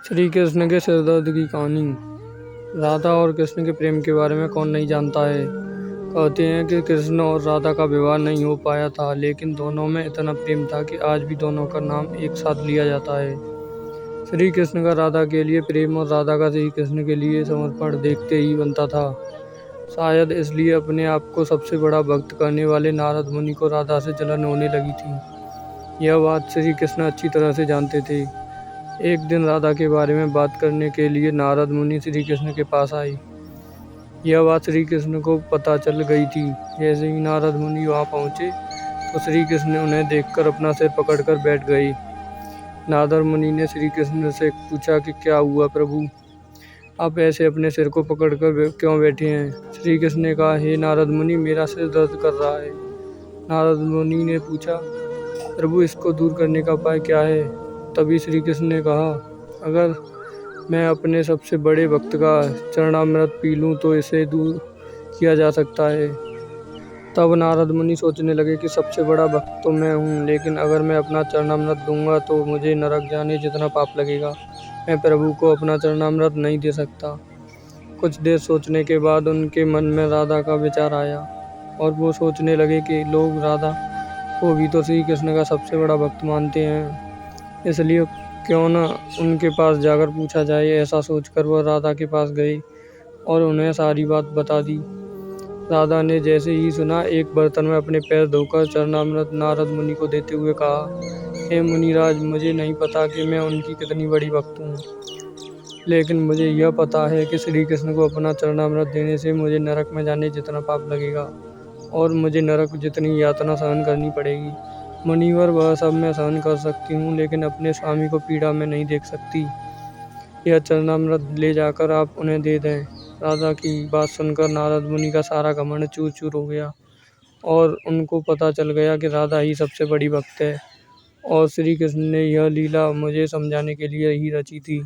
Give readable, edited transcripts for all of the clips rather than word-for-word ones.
श्री कृष्ण के सिरदर्द की कहानी। राधा और कृष्ण के प्रेम के बारे में कौन नहीं जानता है। कहते हैं कि कृष्ण और राधा का विवाह नहीं हो पाया था, लेकिन दोनों में इतना प्रेम था कि आज भी दोनों का नाम एक साथ लिया जाता है। श्री कृष्ण का राधा के लिए प्रेम और राधा का श्री कृष्ण के लिए समर्पण देखते ही बनता था। शायद इसलिए अपने आप को सबसे बड़ा भक्त कहने वाले नारद मुनि को राधा से जलन होने लगी थी। यह बात श्री कृष्ण अच्छी तरह से जानते थे। एक दिन राधा के बारे में बात करने के लिए नारद मुनि श्री कृष्ण के पास आए। यह बात श्री कृष्ण को पता चल गई थी। जैसे ही नारद मुनि वहां पहुंचे तो श्री कृष्ण ने उन्हें देखकर अपना सिर पकड़कर बैठ गए। नारद मुनि ने श्री कृष्ण से पूछा कि क्या हुआ प्रभु, आप ऐसे अपने सिर को पकड़कर क्यों बैठे हैं। श्री कृष्ण ने कहा, हे नारद मुनि, मेरा सिर दर्द कर रहा है। नारद मुनि ने पूछा, प्रभु इसको दूर करने का उपाय क्या है। तभी श्री कृष्ण ने कहा, अगर मैं अपने सबसे बड़े भक्त का चरणामृत पी लूँ तो इसे दूर किया जा सकता है। तब नारद मुनि सोचने लगे कि सबसे बड़ा भक्त तो मैं हूँ, लेकिन अगर मैं अपना चरणामृत दूंगा तो मुझे नरक जाने जितना पाप लगेगा। मैं प्रभु को अपना चरणामृत नहीं दे सकता। कुछ देर सोचने के बाद उनके मन में राधा का विचार आया और वो सोचने लगे कि लोग राधा को भी तो श्री कृष्ण का सबसे बड़ा भक्त मानते हैं, इसलिए क्यों न उनके पास जाकर पूछा जाए। ऐसा सोचकर वह राधा के पास गए और उन्हें सारी बात बता दी। राधा ने जैसे ही सुना, एक बर्तन में अपने पैर धोकर चरणामृत नारद मुनि को देते हुए कहा, हे मुनिराज, मुझे नहीं पता कि मैं उनकी कितनी बड़ी भक्त हूँ, लेकिन मुझे यह पता है कि श्री कृष्ण को अपना चरणामृत देने से मुझे नरक में जाने जितना पाप लगेगा और मुझे नरक जितनी यातना सहन करनी पड़ेगी। मुनिवर, वह सब मैं सहन कर सकती हूँ, लेकिन अपने स्वामी को पीड़ा में नहीं देख सकती। यह चरणामृत ले जाकर आप उन्हें दे दें। राधा की बात सुनकर नारद मुनि का सारा घमंड चूर चूर हो गया और उनको पता चल गया कि राधा ही सबसे बड़ी भक्त है और श्री कृष्ण ने यह लीला मुझे समझाने के लिए ही रची थी।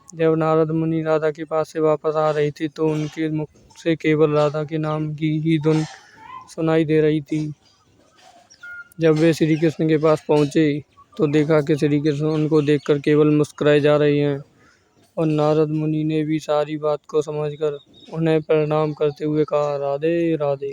जब नारद मुनि राधा के पास से वापस आ रहे थे तो उनके मुख से केवल राधा के नाम की ही धुन सुनाई दे रही थी। जब वे श्री कृष्ण के पास पहुंचे तो देखा कि श्री कृष्ण उनको देखकर केवल मुस्कुराए जा रहे हैं और नारद मुनि ने भी सारी बात को समझकर उन्हें प्रणाम करते हुए कहा, राधे राधे।